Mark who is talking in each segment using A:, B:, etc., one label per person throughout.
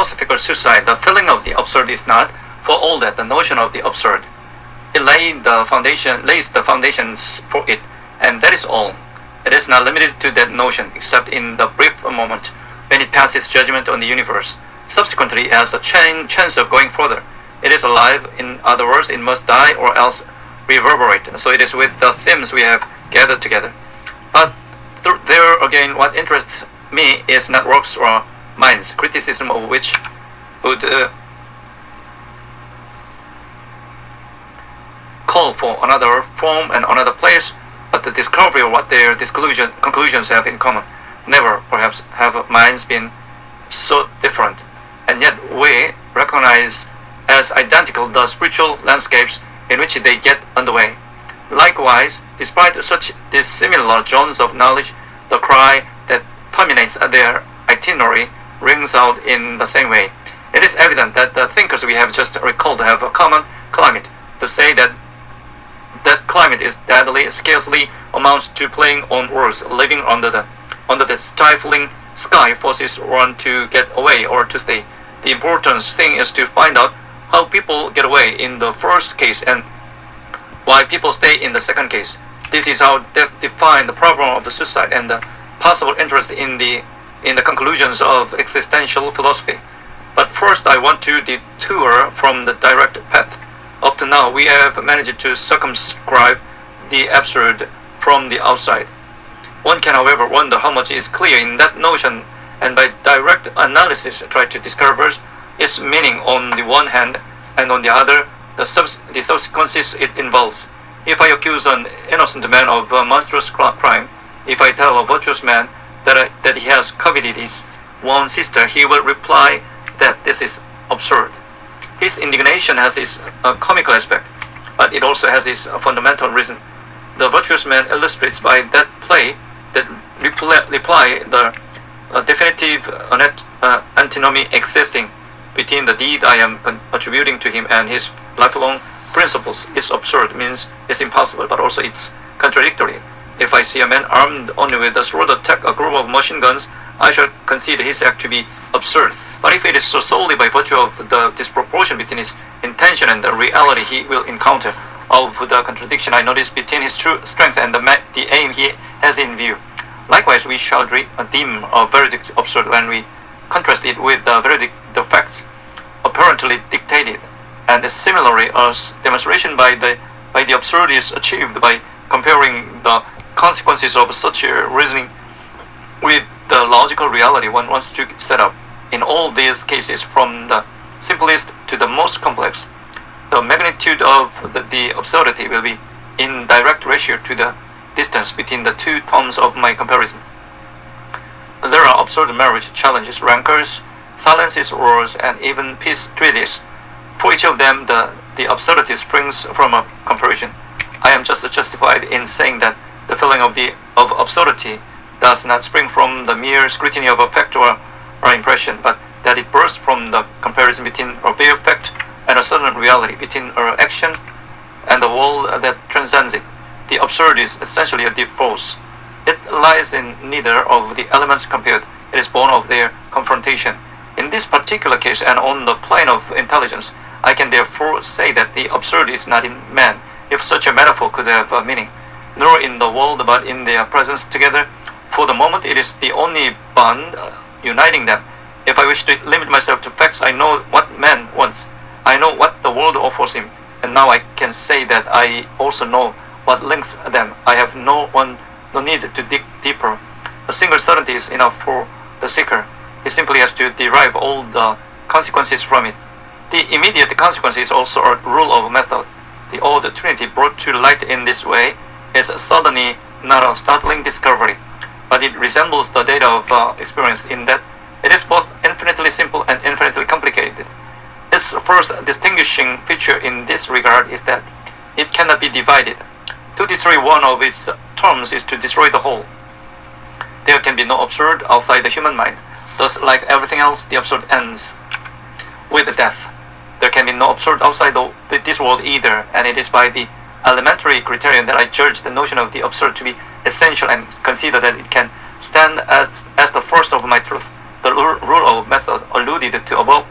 A: philosophical suicide, the feeling of the absurd is not, for all that, the notion of the absurd. It lays the foundations for it, and that is all. It is not limited to that notion, except in the brief moment when it passes judgment on the universe. Subsequently, it has a chance of going further. It is alive. In other words, it must die or else reverberate. So it is with the themes we have gathered together. But there again, what interests me is not works or minds, criticism of which would call for another form and another place, but the discovery of what their conclusions have in common. Never, perhaps, have minds been so different, and yet we recognize as identical the spiritual landscapes in which they get underway. Likewise, despite such dissimilar zones of knowledge, the cry that terminates their itinerary rings out in the same way. It is evident that the thinkers we have just recalled have a common climate. To say that that climate is deadly scarcely amounts to playing on words. Living under the stifling sky forces one to get away or to stay. The important thing is to find out how people get away in the first case and why people stay in the second case. This is how they define the problem of the suicide and the possible interest in the conclusions of existential philosophy. But first I want to detour from the direct path. Up to now, we have managed to circumscribe the absurd from the outside. One can, however, wonder how much is clear in that notion, and by direct analysis try to discover its meaning on the one hand, and on the other, the subsequences it involves. If I accuse an innocent man of a monstrous crime, if I tell a virtuous man that he has coveted his own sister, he will reply that this is absurd. His indignation has its comical aspect, but it also has its fundamental reason. The virtuous man illustrates by that play that reply the definitive antinomy existing between the deed I am attributing to him and his lifelong principles. It's absurd means it's impossible, but also it's contradictory. If I see a man armed only with a sword attack a group of machine guns, I shall consider his act to be absurd. But if it is so solely by virtue of the disproportion between his intention and the reality he will encounter, of the contradiction I notice between his true strength and the aim he has in view. Likewise, we shall deem a verdict absurd when we contrast it with the facts apparently dictated, and similarly, a demonstration by the absurd is achieved by comparing the consequences of such a reasoning with the logical reality one wants to set up. In all these cases, from the simplest to the most complex, the magnitude of the absurdity will be in direct ratio to the distance between the two terms of my comparison. There are absurd marriage challenges, rancors, silences, wars, and even peace treaties. For each of them, the absurdity springs from a comparison. I am just justified in saying that the feeling of absurdity does not spring from the mere scrutiny of a fact or impression, but that it bursts from the comparison between a bare fact and a certain reality, between an action and the world that transcends it. The absurd is essentially a deep force. It lies in neither of the elements compared. It is born of their confrontation. In this particular case, and on the plane of intelligence, I can therefore say that the absurd is not in man, if such a metaphor could have a meaning, nor in the world, but in their presence together. For the moment, it is the only bond uniting them. If I wish to limit myself to facts, I know what man wants. I know what the world offers him, and now I can say that I also know what links them. I have no need to dig deeper. A single certainty is enough for the seeker. He simply has to derive all the consequences from it. The immediate consequence is also a rule of method. The old Trinity brought to light in this way is suddenly not a startling discovery, but it resembles the data of experience in that it is both infinitely simple and infinitely complicated. Its first distinguishing feature in this regard is that it cannot be divided. To destroy one of its terms is to destroy the whole. There can be no absurd outside the human mind. Thus, like everything else, the absurd ends with death. There can be no absurd outside this world either, and it is by the elementary criterion that I judge the notion of the absurd to be essential and consider that it can stand as the first of my truth. The rule of method alluding alluded to above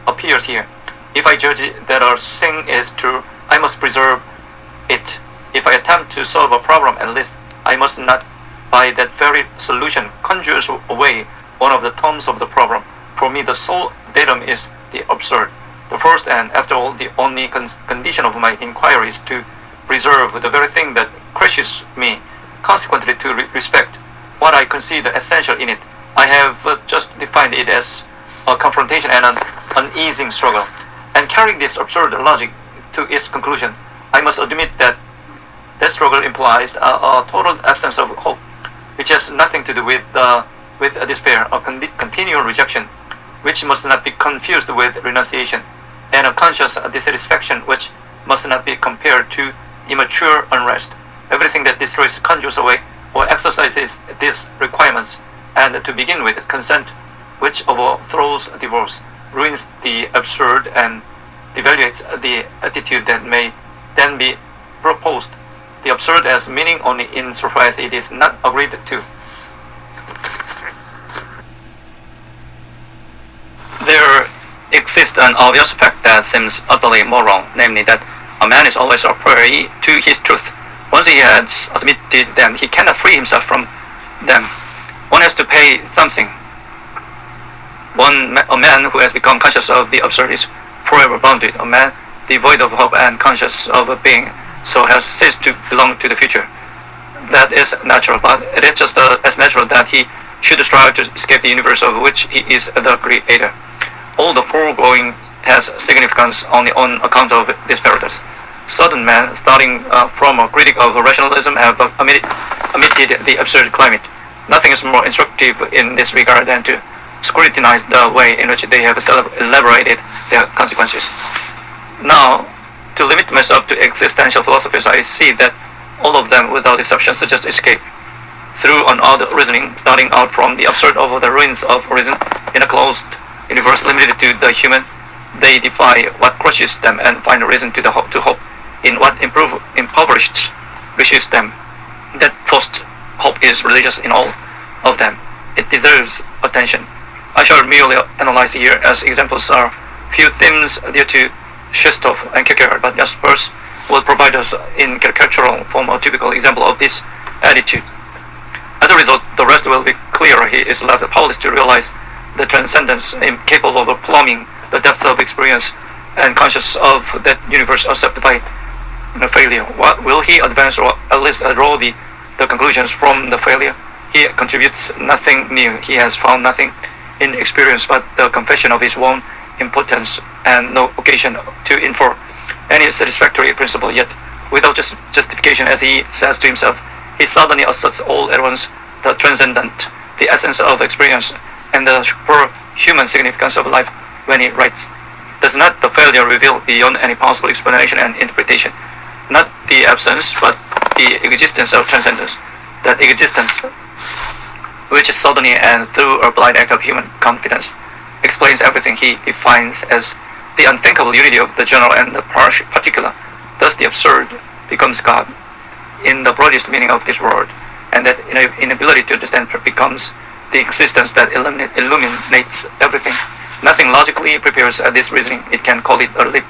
A: appears here. If I judge that a thing is true, I must preserve it. If I attempt to solve a problem, at least I must not, by that very solution, conjures away one of the terms of the problem. For me, the sole datum is the absurd. The first and, after all, the only condition of my inquiry is to preserve the very thing that crushes me, consequently to respect what I consider essential in it. I have just defined it as a confrontation and an uneasing struggle. And carrying this absurd logic to its conclusion, I must admit that that struggle implies a total absence of hope, which has nothing to do with despair, a continual rejection, which must not be confused with renunciation, and a conscious dissatisfaction, which must not be compared to immature unrest. Everything that destroys conjures away or exercises these requirements, and to begin with, consent, which overthrows divorce, ruins the absurd, and devaluates the attitude that may then be proposed. The absurd has meaning only insofar as it is not agreed to. There exists an obvious fact that seems utterly moral, namely that a man is always a prey to his truth. Once he has admitted them, he cannot free himself from them. One has to pay something. A man who has become conscious of the absurd is forever bounded. A man devoid of hope and conscious of being so has ceased to belong to the future. That is natural, but it is just as natural that he should strive to escape the universe of which he is the creator. All the foregoing has significance only on account of this paradox. Certain men, starting from a critic of rationalism, have omitted the absurd climate. Nothing is more instructive in this regard than to scrutinize the way in which they have elaborated their consequences. Now, to limit myself to existential philosophies, I see that all of them, without exception, suggest escape. Through an odd reasoning, starting out from the absurd of the ruins of reason in a closed universe limited to the human, they defy what crushes them and find a reason to hope in what impoverished wishes them. That first hope is religious in all of them. It deserves attention. I shall merely analyze here as examples are few themes due to Shestov and Kierkegaard, but Jaspers will provide us in caricatural form a typical example of this attitude. As a result, the rest will be clearer. He is left powerless to realize the transcendence, incapable of plumbing the depth of experience, and conscious of that universe accepted by failure. What will he advance, or at least draw the conclusions from the failure? He contributes nothing new. He has found nothing in experience but the confession of his own impotence, and no occasion to infer any satisfactory principle. Yet, without justification, as he says to himself, he suddenly asserts all at once the transcendent, the essence of experience, and the human significance of life when he writes. Does not the failure reveal beyond any possible explanation and interpretation, not the absence, but the existence of transcendence? That existence, which is suddenly and through a blind act of human confidence, explains everything, he defines as the unthinkable unity of the general and the particular. Thus the absurd becomes God in the broadest meaning of this word, and that inability to understand becomes the existence that illuminates everything. Nothing logically prepares this reasoning. It can call it a leap,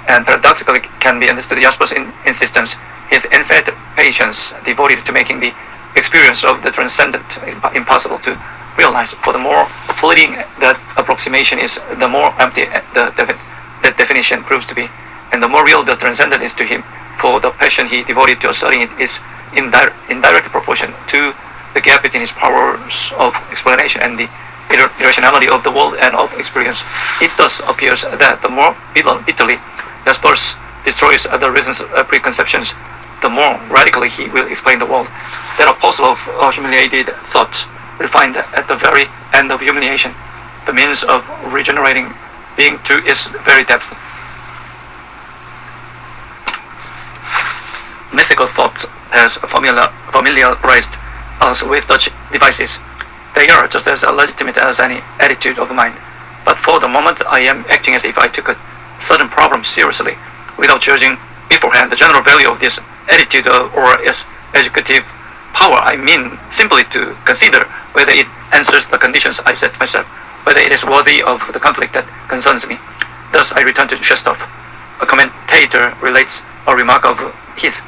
A: and paradoxically can be understood Jasper's insistence, his infinite patience devoted to making the experience of the transcendent impossible to realize. For the more fleeting that approximation is, the more empty that definition proves to be, and the more real the transcendent is to him. For the passion he devoted to asserting it is in direct proportion to the gap between his powers of explanation and the irrationality of the world and of experience. It thus appears that the more bitterly Jaspers destroys the reason's preconceptions, the more radically he will explain the world. That apostle of humiliated thought will find at the very end of humiliation the means of regenerating being to its very depth. Mythical thought has familiarized us with such devices. They are just as legitimate as any attitude of mind. But for the moment, I am acting as if I took a certain problem seriously, without judging beforehand the general value of this attitude or its educative power. I mean simply to consider whether it answers the conditions I set myself. whether it is worthy of the conflict that concerns me. Thus I return to Shestov. A commentator relates a remark of his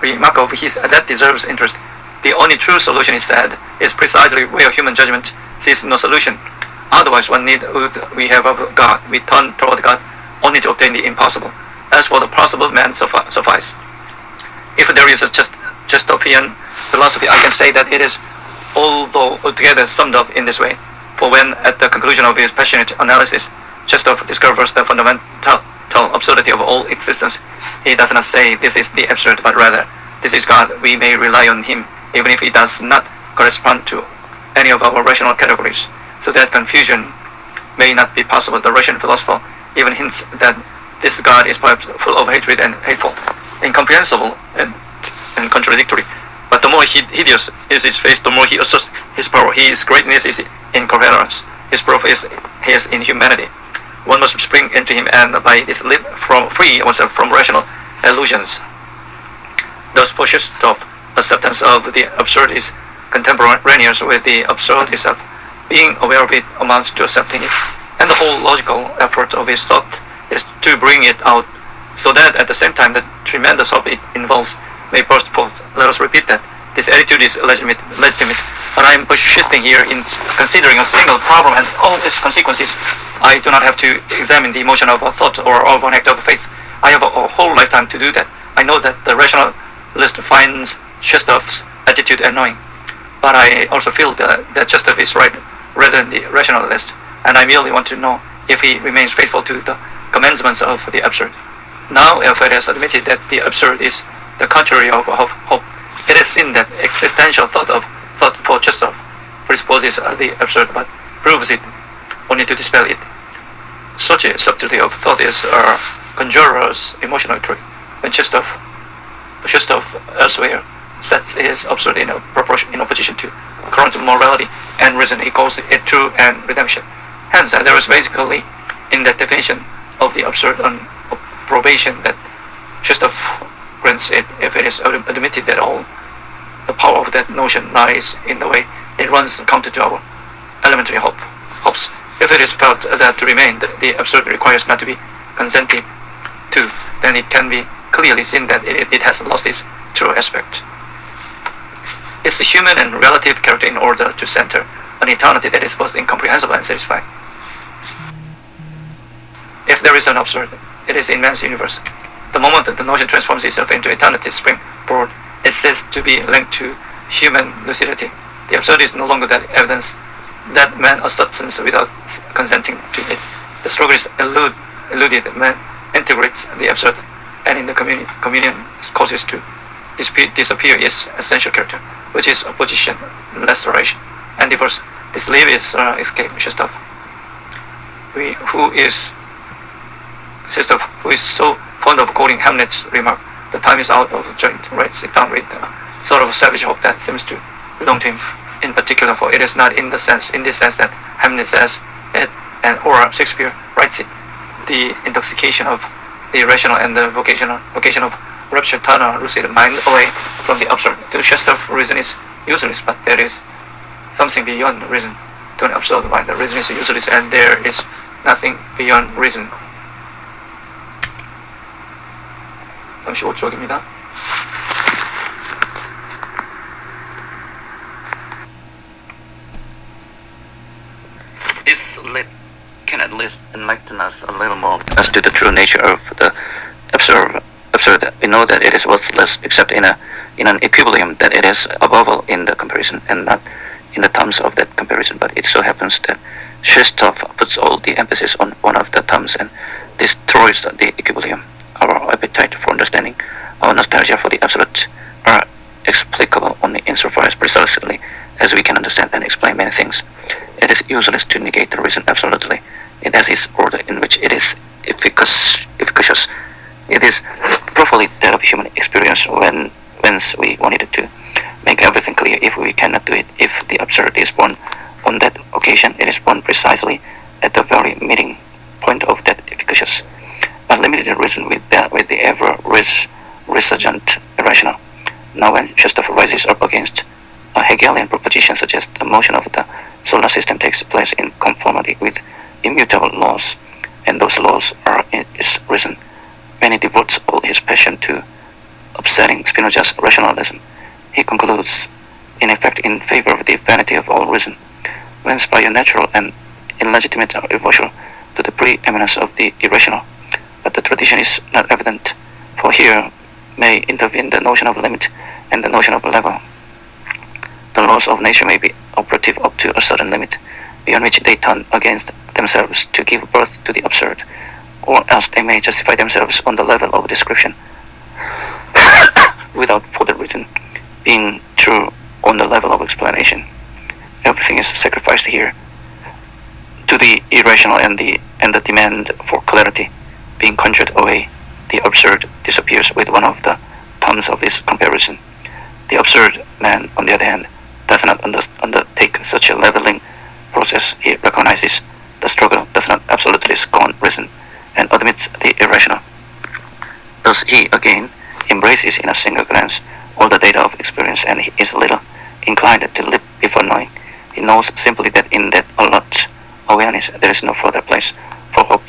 A: that deserves interest. The only true solution, he said, is precisely where human judgment sees no solution. Otherwise, what need would we have of God? We turn toward God only to obtain the impossible. As for the possible, man suffice. If there is a Chestovian philosophy, I can say that it is although altogether summed up in this way. For when, at the conclusion of his passionate analysis, Chestov discovers the fundamental absurdity of all existence, he does not say this is the absurd, but rather this is God. We may rely on him, even if he does not correspond to any of our rational categories, so that confusion may not be possible. The Russian philosopher even hints that this God is perhaps full of hatred and hateful, incomprehensible and contradictory. But the more hideous is his face, the more he asserts his power. His greatness is incoherence. His proof is his inhumanity. One must spring into him and by this free oneself from rational illusions. Thus, for Shestov, acceptance of the absurd is contemporaneous with the absurd itself. Being aware of it amounts to accepting it, and the whole logical effort of his thought is to bring it out, so that at the same time the tremendous hope it involves may burst forth. Let us repeat that this attitude is legitimate, but I am persisting here in considering a single problem and all its consequences. I do not have to examine the emotion of a thought or of an act of faith. I have a whole lifetime to do that. I know that the rationalist finds Chestov's attitude annoying, but I also feel that Chestov is right rather than the rationalist, and I merely want to know if he remains faithful to the commandments of the absurd. Now, if it is admitted that the absurd is the contrary of hope, it is seen that existential thought for Chestov presupposes the absurd, but proves it only to dispel it. Such a subtlety of thought is a conjurer's emotional trick. When Chestov elsewhere sets his absurd in opposition to current morality and reason, he calls it truth and redemption. Hence, there is basically in that definition of the absurd an approbation that Chestov grants it if it is admitted that all the power of that notion lies in the way it runs counter to our elementary hopes. If it is felt that to remain the absurd requires not to be consented to, then it can be clearly seen that it has lost its true aspect. It's a human and relative character in order to center an eternity that is both incomprehensible and satisfying. If there is an absurd, it is immense universe. The moment that the notion transforms itself into eternity's springboard, it ceases to be linked to human lucidity. The absurd is no longer that evidence that man asserts without consenting to it. The struggle is eluded. Man integrates the absurd, and in the communion causes to disappear its essential character, which is opposition, restoration, and divorce. This leave is escape. Shestov, who is so fond of quoting Hamlet's remark, "The time is out of joint," writes it down with a sort of savage hope that seems to belong to him in particular, for it is not in this sense that Hamlet says it, or Shakespeare writes it. The intoxication of the rational and the vocation of rapture turn a lucid mind away from the absurd. To Shestov, reason is useless, but there is something beyond reason. To an absurd mind, the reason is useless, and there is nothing beyond reason. 35쪽입니다. This lit can at least enlighten us a little more as to the true nature of the absurd. We know that it is worthless except in an equilibrium, that it is above all in the comparison and not in the terms of that comparison. But it so happens that Shestov puts all the emphasis on one of the terms and destroys the equilibrium. Our appetite for understanding, our nostalgia for the absolute are explicable only insofar as precisely as we can understand and explain many things. It is useless to negate the reason absolutely. It has its order in which it is efficacious. It is properly that of human experience whence we wanted to make everything clear. If we cannot do it, if the absurd is born on that occasion, it is born precisely at the very meeting point of that efficacious, unlimited reason with the ever resurgent irrational. Now when Shestov rises up against a Hegelian proposition such as the motion of the
B: solar system takes place in conformity with immutable laws, and those laws are his reason. When he devotes all his passion to upsetting Spinoza's rationalism, he concludes, in effect, in favor of the vanity of all reason, whence by a natural and illegitimate reversal to the preeminence of the irrational. But the tradition is not evident, for here may intervene the notion of limit and the notion of level. The laws of nature may be operative up to a certain limit, beyond which they turn against themselves to give birth to the absurd, or else they may justify themselves on the level of description, without further reason, being true on the level of explanation. Everything is sacrificed here to the irrational, and the demand for clarity being conjured away, the absurd disappears with one of the terms of this comparison. The absurd man, on the other hand, does not undertake such a leveling process. He recognizes the struggle, does not absolutely scorn reason, and admits the irrational. Thus he again embraces in a single glance all the data of experience, and he is little inclined to leap before knowing. He knows simply that in that alert awareness there is no further place for hope.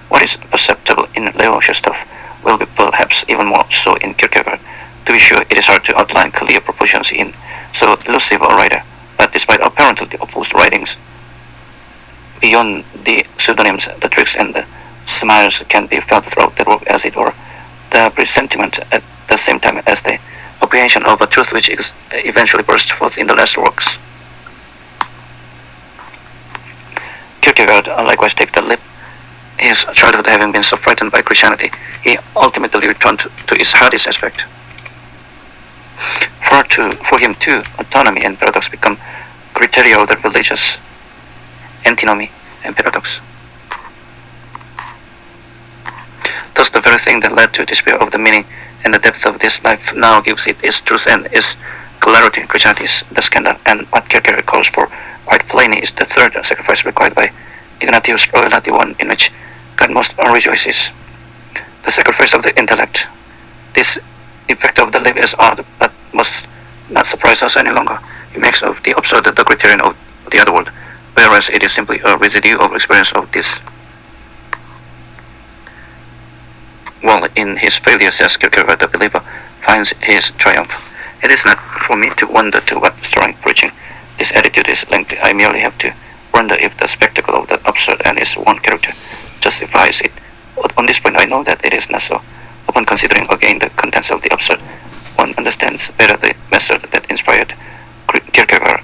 B: What is perceptible in Leo Shostov will be perhaps even more so in Kierkegaard. To be sure, it is hard to outline clear proportions in so elusive a writer, but despite apparently opposed writings, beyond the pseudonyms, the tricks and the smiles can be felt throughout the work, as it were, the presentiment at the same time as the apprehension of a truth which eventually bursts forth in the last works. Kierkegaard likewise takes the leap. His childhood having been so frightened by Christianity, he ultimately returned to its hardest aspect. For him too, autonomy and paradox become criteria of the religious antinomy and paradox. Thus the very thing that led to despair of the meaning and the depth of this life now gives it its truth and its clarity. Christianity is the scandal, and what Kierkegaard calls for quite plainly is the third sacrifice required by Ignatius Loyola, the one in which God most rejoices, the sacrifice of the intellect. This effect of the leap is odd, but must not surprise us any longer. It makes of the absurd the criterion of the other world, whereas it is simply a residue of experience of this. While in his failure, says Kierkegaard, the believer finds his triumph. It is not for me to wonder to what strong preaching this attitude is linked. I merely have to wonder if the spectacle of the absurd and its one character justifies it. On this point I know that it is not so. Upon considering again the contents of the absurd, one understands better the method that inspired Kierkegaard.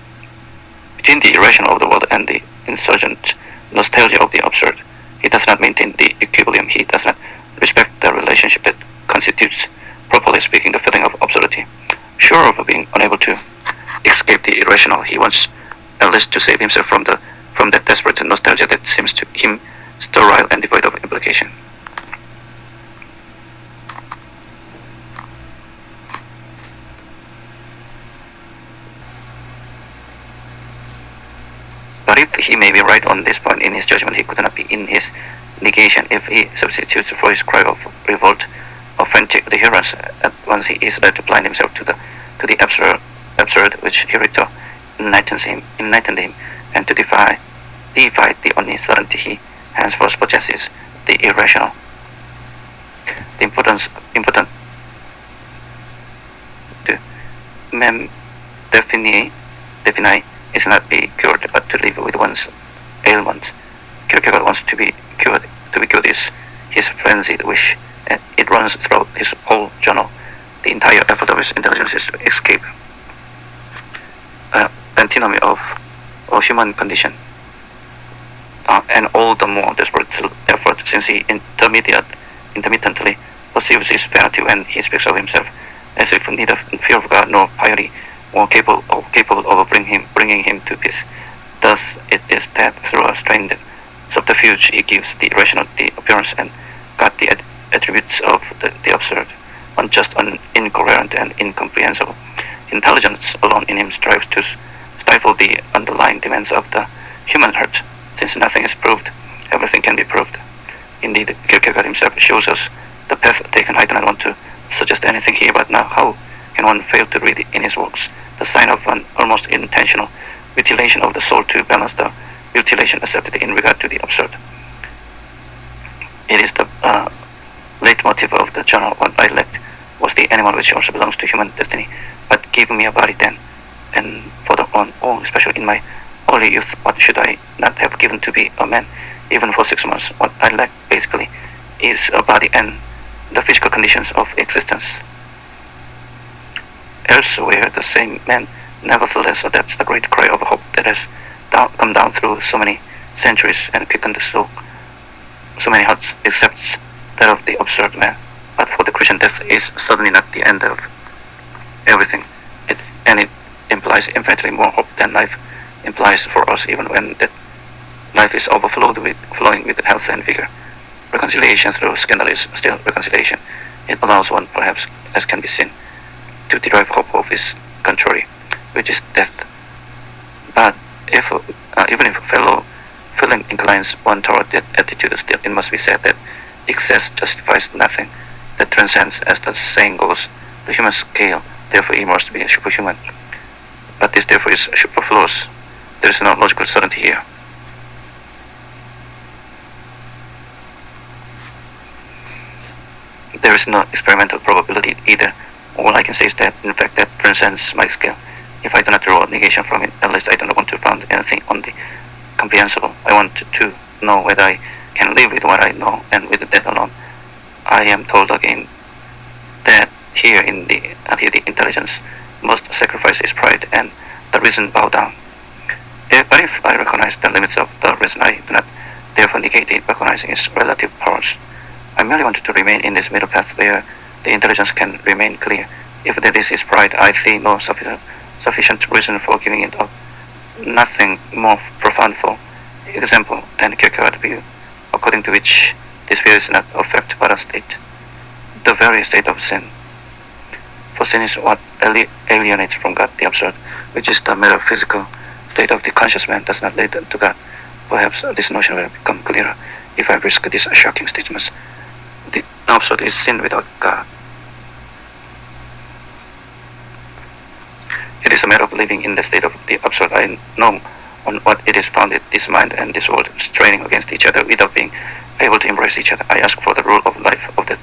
B: Between the irrational of the world and the insurgent nostalgia of the absurd, he does not maintain the equilibrium. He does not respect the relationship that constitutes, properly speaking, the feeling of absurdity. Sure of being unable to escape the irrational, he wants at least to save himself from that desperate nostalgia that seems to him sterile and devoid of implication. But if he may be right on this point in his judgment, he could not be in his negation if he substitutes for his cry of revolt of frantic adherence. At once he is led to blind himself to the absurd which hitherto enlightened him, and to defy the only certainty he henceforth possesses, the irrational. The importance to mem defini is not be cured, but to live with one's ailments. Kierkegaard wants to be cured. To be cured is his frenzied wish, and it runs throughout his whole journal. The entire effort of his intelligence is to escape antinomy of human condition, and all the more desperate effort since he intermittently perceives his vanity when he speaks of himself, as if neither fear of God nor piety were capable of bringing him to peace. Thus it is that through a strained subterfuge he gives the irrational the appearance and God the attributes of the absurd, unjust, incoherent, and incomprehensible. Intelligence alone in him strives to stifle the underlying demands of the human heart. Since nothing is proved, everything can be proved. Indeed, Kierkegaard himself shows us the path taken. I do not want to suggest anything here, but now how can one fail to read in his works the sign of an almost intentional mutilation of the soul to balance the mutilation accepted in regard to the absurd. It is the leitmotif of the journal. What I lacked was the animal which also belongs to human destiny, but give me a body then, and further on, especially in my early youth, what should I not have given to be a man, even for 6 months? What I lack basically is a body and the physical conditions of existence. Elsewhere, the same man nevertheless adapts the great cry of hope that has come down through so many centuries and quickened so many hearts, except that of the absurd man. But for the Christian, death is certainly not the end of everything, and it implies infinitely more hope than life implies for us, even when that life is flowing with health and vigor. Reconciliation through scandal is still reconciliation. It allows one, perhaps, as can be seen, to derive hope of its contrary, which is death. But even if feeling inclines one toward that attitude, still it must be said that excess justifies nothing that transcends, as the saying goes, the human scale. Therefore, he must be superhuman. But this therefore is superfluous. There is no logical certainty here. There is no experimental probability either. All I can say is that, in fact, that transcends my scale. If I do not draw negation from it, at least I do not want to found anything on the comprehensible. I want to know whether I can live with what I know and with that alone. I am told again that here the intelligence must sacrifice its pride and the reason bow down. But if I recognize the limits of the reason, I do not therefore negate it, recognizing its relative powers. I merely want to remain in this middle path where the intelligence can remain clear. If that is its pride, I see no sufficient reason for giving it up. Nothing more profound, for example, than Kierkegaard's view, according to which this view is not a fact but a state, the very state of sin. For sin is what alienates from God the absurd, which is the metaphysical state of the conscious man, does not lead to God. Perhaps this notion will become clearer if I risk these shocking statements. The absurd is sin without God. It is a matter of living in the state of the absurd. I know on what it is founded, this mind and this world straining against each other without being able to embrace each other. I ask for the rule of life of that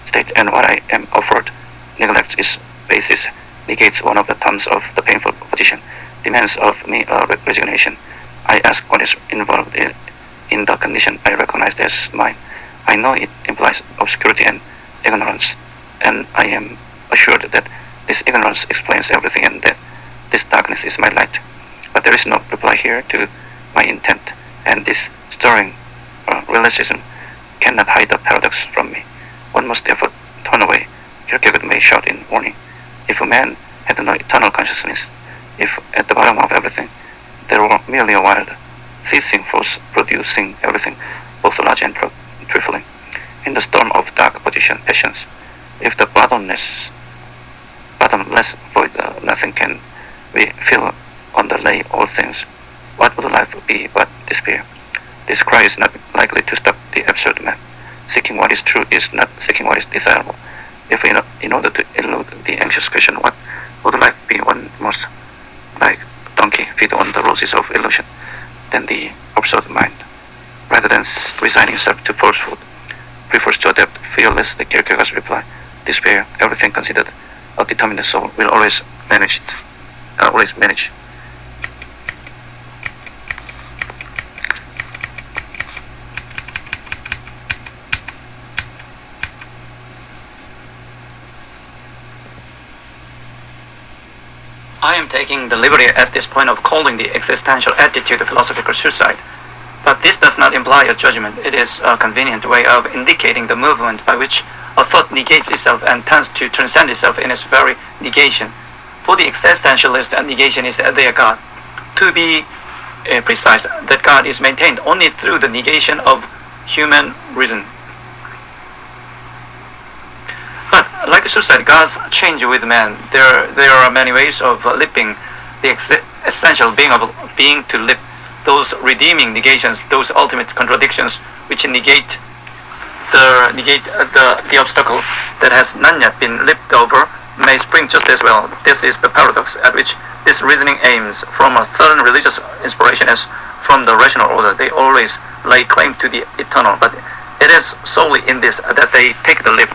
B: state, and what I am offered neglects its basis, negates one of the terms of the painful position, demands of me a resignation. I ask what is involved in the condition I recognized as mine. I know it implies obscurity and ignorance, and I am assured that this ignorance explains everything and that this darkness is my light. But there is no reply here to my intent, and this stirring realization cannot hide the paradox from me. One must therefore turn away. Kierkegaard may shout in warning. If a man had no eternal consciousness, if at the bottom of everything there were merely a wild, ceasing force producing everything, both large and trifling, in the storm of dark passions, if the bottomless void nothing can fill underlay all things, what would life be but despair? This cry is not likely to stop the absurd man. Seeking what is true is not seeking what is desirable. If in order to elude the anxious question, what would life be, one must, like a donkey, feed on the roses of illusion, then the absurd mind, rather than resigning itself to false food, prefers to adapt fearlessly Kierkegaard's reply. Despair, everything considered, a determined soul will always manage.
A: I am taking the liberty at this point of calling the existential attitude philosophical suicide. But this does not imply a judgment. It is a convenient way of indicating the movement by which a thought negates itself and tends to transcend itself in its very negation. For the existentialist, negation is their God. To be precise, that God is maintained only through the negation of human reason. But like suicide, gods change with man. There are many ways of lipping the essential being to lip those redeeming negations, those ultimate contradictions which negate the obstacle that has not yet been lipped over may spring just as well. This is the paradox at which This reasoning aims from a certain religious inspiration as from the rational order. They always lay claim to the eternal, but it is solely in this that they take the leap.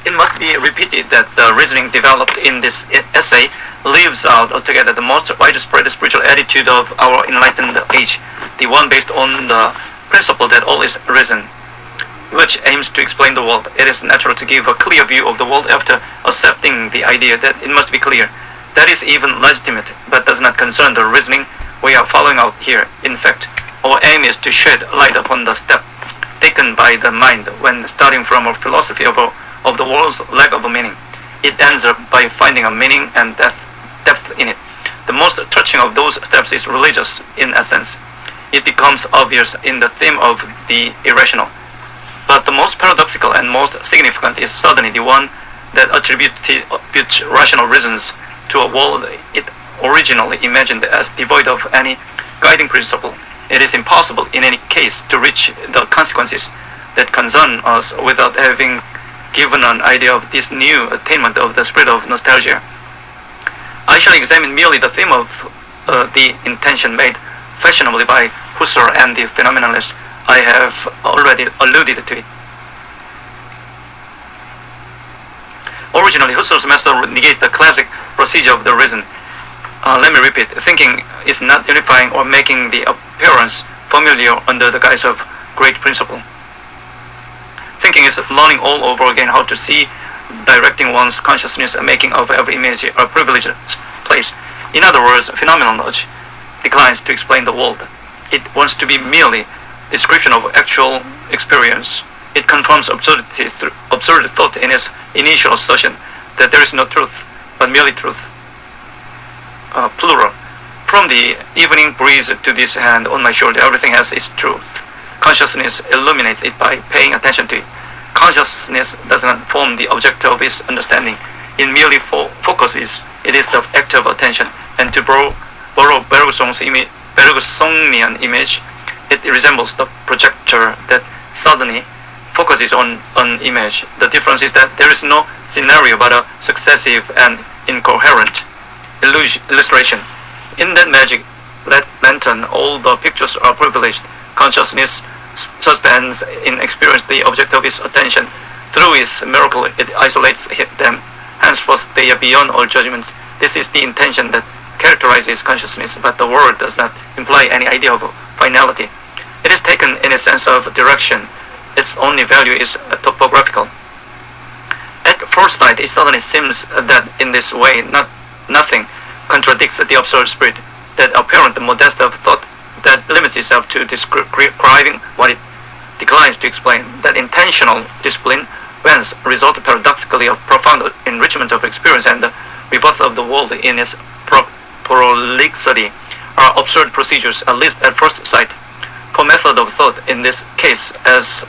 A: It must be repeated that the reasoning developed in this essay leaves out altogether the most widespread spiritual attitude of our enlightened age, the one based on the principle that all is reason, which aims to explain the world. It is natural to give a clear view of the world after accepting the idea that it must be clear. That is even legitimate, but does not concern the reasoning we are following out here. In fact, our aim is to shed light upon the step taken by the mind when starting from a philosophy of the world's lack of a meaning. It ends up by finding a meaning and depth in it. The most touching of those steps is religious in essence. It becomes obvious in the theme of the irrational. But the most paradoxical and most significant is certainly the one that attributes rational reasons to a world it originally imagined as devoid of any guiding principle. It is impossible in any case to reach the consequences that concern us without having given an idea of this new attainment of the spirit of nostalgia. I shall examine merely the theme of the intention made fashionably by Husserl and the phenomenalists. I have already alluded to it. Originally, Husserl's method negates the classic procedure of the reason. Let me repeat. Thinking is not unifying or making the appearance familiar under the guise of great principle. Thinking is learning all over again how to see, directing one's consciousness and making of every image a privileged place. In other words, phenomenology declines to explain the world. It wants to be merely description of actual experience. It confirms absurd thought in its initial assertion that there is no truth, but merely truth. Plural. From the evening breeze to this hand on my shoulder, everything has its truth. Consciousness illuminates it by paying attention to it. Consciousness does not form the object of its understanding. It merely focuses. It is the act of attention. And to borrow Bergsonian image, it resembles the projector that suddenly focuses on an image. The difference is that there is no scenario but a successive and incoherent illustration. In that magic lantern, all the pictures are privileged. Consciousness suspends in experience the object of its attention. Through its miracle, it isolates them. Henceforth, they are beyond all judgments. This is the intention that characterizes consciousness, but the word does not imply any idea of finality. It is taken in a sense of direction. Its only value is topographical. At first sight, it suddenly seems that in this way, nothing contradicts the absurd spirit, that apparent modesty of thought that limits itself to describing what it declines to explain, that intentional discipline, whence result paradoxically of profound enrichment of experience and the rebirth of the world in its prolixity, are absurd procedures, at least at first sight. For method of thought, in this case, as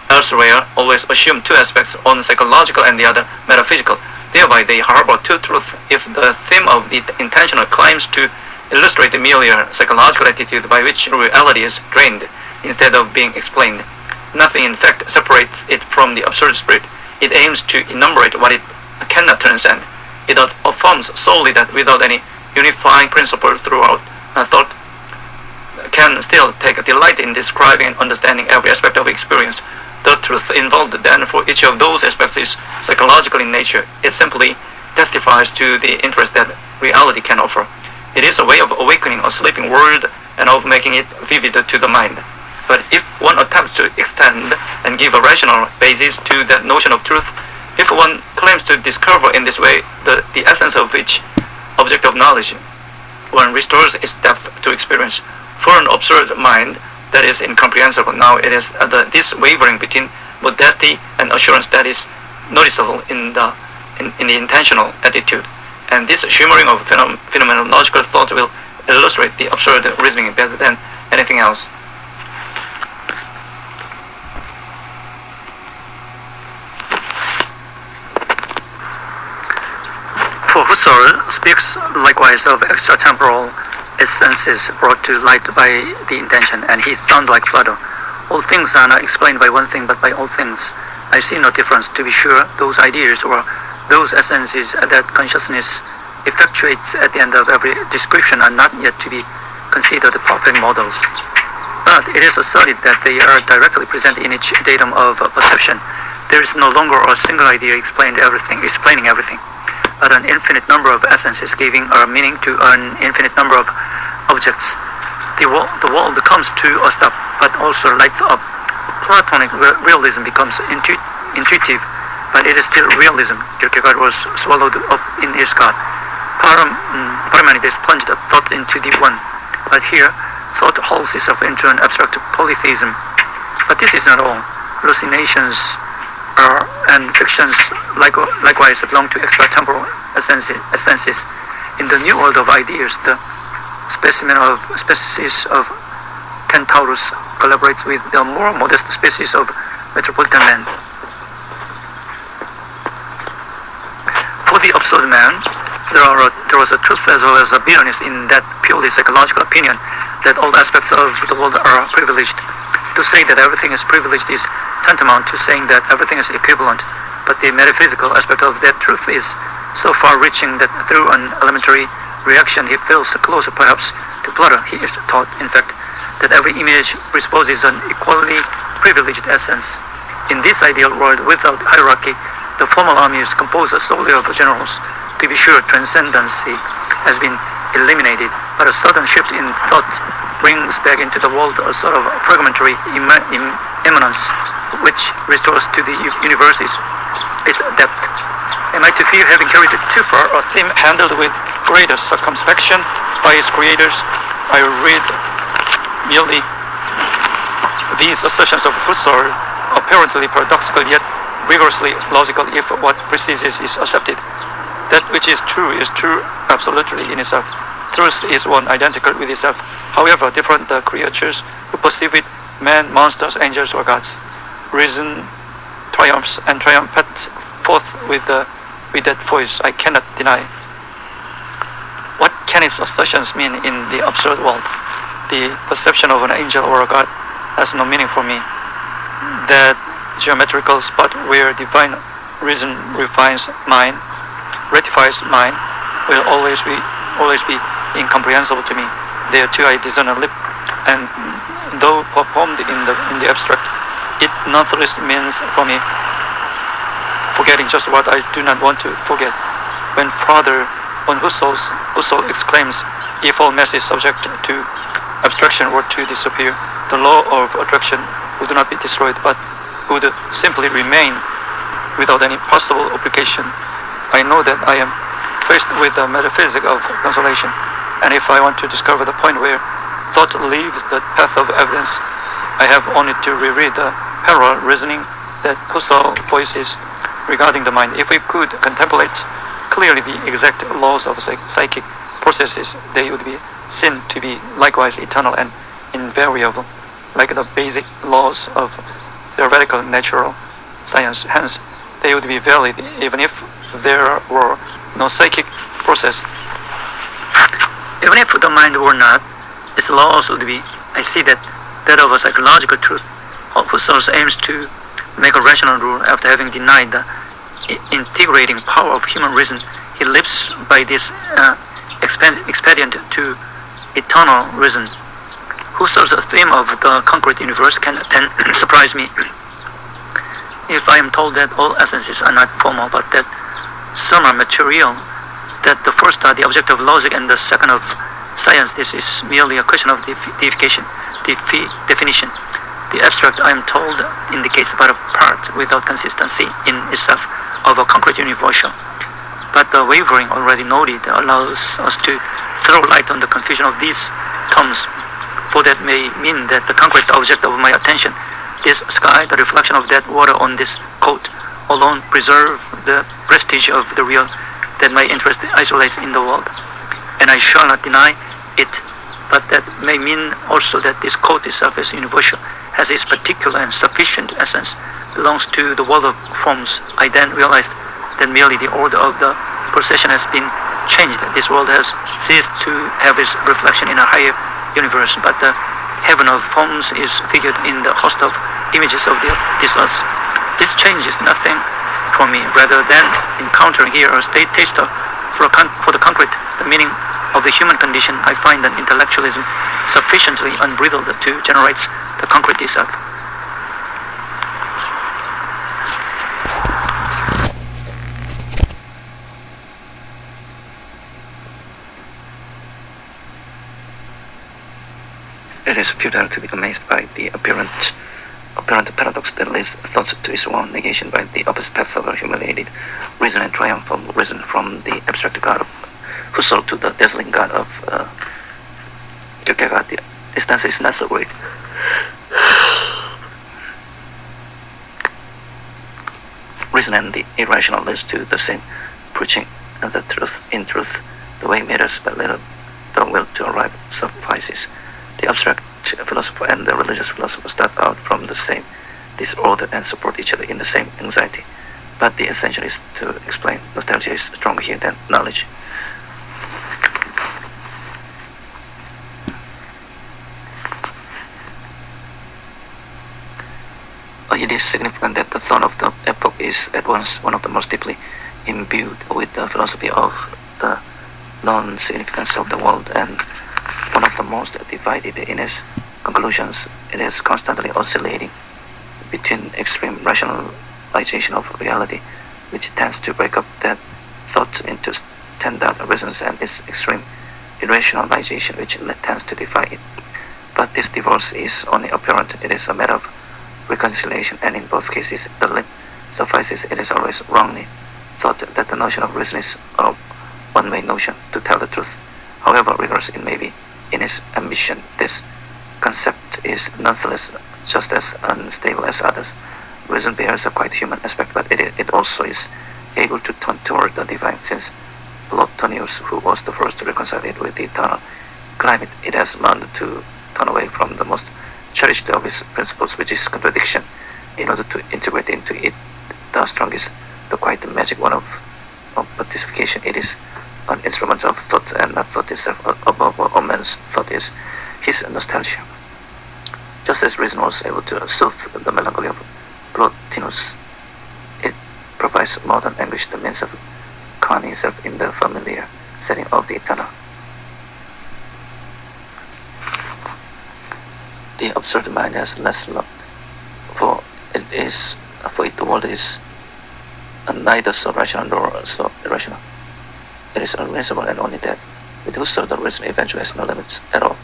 A: elsewhere, always assume two aspects, one psychological and the other metaphysical. Thereby they harbor two truths. If the theme of the intentional claims to illustrate merely a psychological attitude by which reality is drained instead of being explained, nothing in fact separates it from the absurd spirit. It aims to enumerate what it cannot transcend. It affirms solely that without any unifying principle throughout, thought can still take a delight in describing and understanding every aspect of experience. The truth involved then for each of those aspects is psychological in nature. It simply testifies to the interest that reality can offer. It is a way of awakening a sleeping world and of making it vivid to the mind. But if one attempts to extend and give a rational basis to that notion of truth, if one claims to discover in this way the essence of each object of knowledge, one restores its depth to experience. For an absurd mind, that is incomprehensible. Now it is this wavering between modesty and assurance that is noticeable in the intentional attitude, and this shimmering of phenomenological thought will illustrate the absurd reasoning better than anything else. For Husserl speaks likewise of extratemporal essences brought to light by the intention, and he sounds like Plato. All things are not explained by one thing, but by all things. I see no difference. To be sure, those ideas or those essences that consciousness
C: effectuates at the end of every description are not yet to be considered perfect models. But it is asserted that they are directly present in each datum of perception. There is no longer a single idea explaining everything, but an infinite number of essences giving a meaning to an infinite number of objects. The world comes to a stop, but also lights up. Platonic realism becomes intuitive, but it is still realism. Kierkegaard was swallowed up in his God. Parmenides plunged thought into the one, but here thought hauls itself into an abstract polytheism. But this is not all. Hallucinations and fictions likewise belong to extratemporal essences. In the new world of ideas, the species of Centaurus collaborates with the more modest species of metropolitan man. For the absurd man, there was a truth as well as a bitterness in that purely psychological opinion that all aspects of the world are privileged. To say that everything is privileged is tantamount to saying that everything is equivalent, but the metaphysical aspect of that truth is so far-reaching that through an elementary reaction he feels closer perhaps to Plato. He is taught, in fact, that every image presupposes an equally privileged essence. In this ideal world without hierarchy, the formal army is composed solely of generals. To be sure, transcendency has been eliminated, but a sudden shift in thought brings back into the world a sort of fragmentary immanence which restores to the universe its depth. Am I to fear having carried it too far, a theme handled with greater circumspection by its creators? I read merely these assertions of Husserl, apparently paradoxical yet rigorously logical if what precedes is accepted. That which is true absolutely in itself. Truth is one identical with itself, however different the creatures who perceive it, men, monsters, angels, or gods. Reason triumphs and triumphs forth with that voice I cannot deny. What can its assertions mean in the absurd world? The perception of an angel or a god has no meaning for me. That geometrical spot where divine reason ratifies mine will always be incomprehensible to me. There too I discern a lip, and though performed in the abstract, it nonetheless means for me forgetting just what I do not want to forget. When Husserl exclaims, if all mass is subject to abstraction were to disappear, the law of attraction would not be destroyed, but would simply remain without any possible application. I know that I am faced with the metaphysic of consolation, and if I want to discover the point where thought leaves the path of evidence, I have only to reread the parallel reasoning that Husserl voices regarding the mind. If we could contemplate clearly the exact laws of psychic processes, they would be seen to be likewise eternal and invariable, like the basic laws of theoretical natural science. Hence, they would be valid even if there were no psychic process. Even if the mind were not, its laws would be. I see that of a psychological truth. Husserl aims to make a rational rule after having denied the integrating power of human reason. He lives by this expedient to eternal reason. Husserl's theme of the concrete universe can then surprise me if I am told that all essences are not formal, but that some are material, that the first are the object of logic and the second of science. This is merely a question of definition. The abstract, I am told, indicates but a part without consistency in itself of a concrete universal. But the wavering already noted allows us to throw light on the confusion of these terms, for that may mean that the concrete object of my attention, this sky, the reflection of that water on this coat, alone preserve the prestige of the real that my interest isolates in the world. And I shall not deny it, but that may mean also that this coat itself is universal, has its particular and sufficient essence, belongs to the world of forms. I then realized that merely the order of the procession has been changed. This world has ceased to have its reflection in a higher universe, but the heaven of forms is figured in the host of images of this earth. This change is nothing for me. Rather than encountering here a taster For the concrete, the meaning of the human condition, I find an intellectualism sufficiently unbridled to generate the concrete itself.
B: It is futile to be amazed by the apparent paradox that leads thoughts to its own negation by the opposite path of humiliated reason and triumph of reason from the abstract God of Husserl to the dazzling God of Kierkegaard. The distance is not so great. Reason and the irrational leads to the same, preaching the truth. In truth, the way matters but little. The will to arrive suffices. The abstract philosopher and the religious philosopher start out from the same disorder and support each other in the same anxiety. But the essential is to explain. Nostalgia is stronger here than knowledge. It is significant that the thought of the epoch is at once one of the most deeply imbued with the philosophy of the non-significance of the world and one of the most divided in its conclusions. It is constantly oscillating between extreme rationalization of reality, which tends to break up that thought into standard reasons, and its extreme irrationalization, which tends to defy it. But this divorce is only apparent. It is a matter of reconciliation, and in both cases the limit suffices. It is always wrongly thought that the notion of reason is a one-way notion. To tell the truth, however rigorous it may be in its ambition, this concept is nonetheless just as unstable as others. Reason bears a quite human aspect, but it also is able to turn toward the divine, since Plotinus, who was the first to reconcile it with the eternal climate, it has learned to turn away from the most cherished of its principles, which is contradiction, in order to integrate into it the strongest, the quite magic one of participation. It is an instrument of thought and not thought itself. Above all, man's thought is his nostalgia. Just as reason was able to soothe the melancholy of Plotinus, it provides more than anguish the means of calming itself in the familiar setting of the eternal. The absurd mind has less love, for it the world is neither so rational nor so irrational. It is unreasonable, and only that. With Husserl, the reason eventually has no limits at all.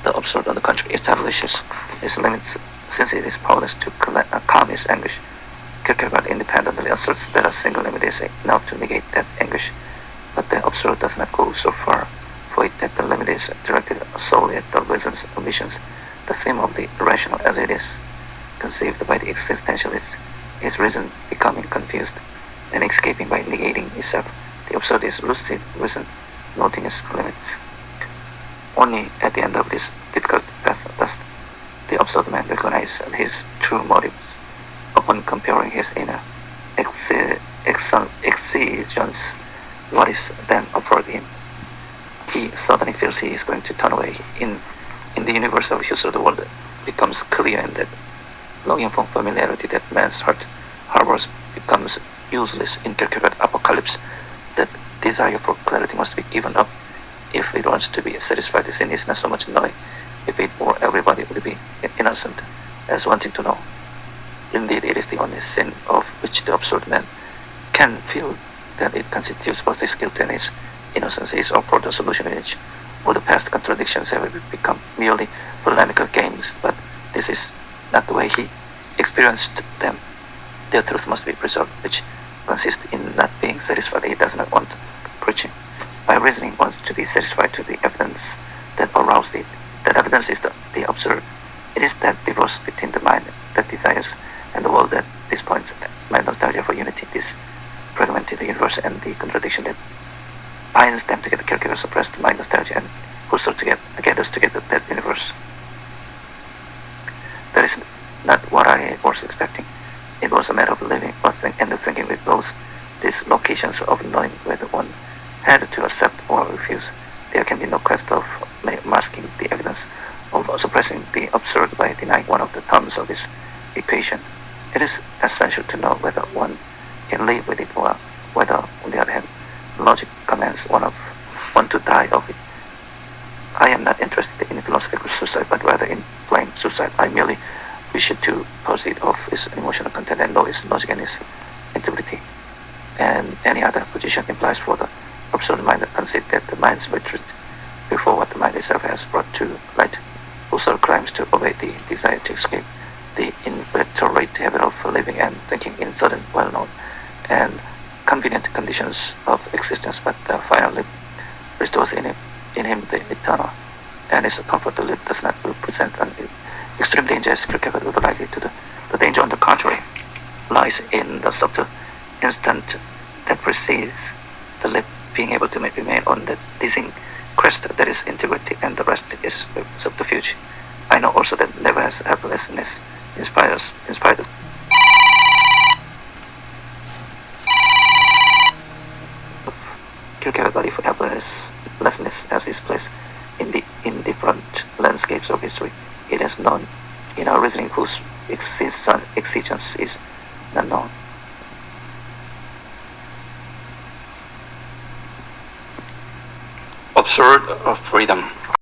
B: The absurd, on the contrary, establishes its limits, since it is powerless to calm its anguish. Kierkegaard independently asserts that a single limit is enough to negate that anguish, but the absurd does not go so far, for it that the limit is directed solely at the reason's ambitions. The theme of the irrational, as it is conceived by the existentialist, is reason becoming confused and escaping by negating itself. The absurd is lucid reason, noting its limits. Only at the end of this difficult path does the absurd man recognize his true motives. Upon comparing his inner exigence, what is then offered him, he suddenly feels he is going to turn away. In the universe of Husserl, the world becomes clear, and that longing for familiarity that man's heart harbors becomes useless. In Kierkegaard's Apocalypse, that desire for clarity must be given up if it wants to be satisfied. The sin is not so much knowing. If it were, everybody would be innocent as wanting to know. Indeed, it is the only sin of which the absurd man can feel that it constitutes both his guilt and his innocence. He is offered a solution in which all the past contradictions have become merely polemical games, but this is not the way he experienced them. Their truth must be preserved, which consists in not being satisfied. He does not want preaching. My reasoning wants to be satisfied to the evidence that aroused it. That evidence is the absurd. It is that divorce between the mind that desires and the world that disappoints. My nostalgia for unity, this fragmented universe, and the contradiction that binds them together. Kierkegaard suppressed my nostalgia, and Husserl gathers together that universe. That is not what I was expecting. It was a matter of living and thinking with these locations of knowing whether one had to accept or refuse. There can be no quest of masking the evidence, of suppressing the absurd by denying one of the terms of its equation. It is essential to know whether one can live with it, or whether, on the other hand, logic commands one to die of it. I am not interested in philosophical suicide, but rather in plain suicide. I merely wish to proceed of its emotional content and know its logic and its integrity. And any other position implies for the absurd mind conceit that the mind's retreat before what the mind itself has brought to light. Husserl claims to obey the desire to escape the inveterate habit of living and thinking in certain well-known and convenient conditions of existence, but finally restores in him the eternal, and his comfort to live does not represent an extreme danger as compared with the likelihood. The danger, on the contrary, lies in the subtle instant that precedes the leap being able to be made on the dizzying crest that is integrity, and the rest is subterfuge. I know also that nevertheless helplessness inspires us. Kierkegaard believed helplessness as is placed in the indifferent landscapes of history. It is known in our reasoning whose existence is not known.
D: Absurd of freedom.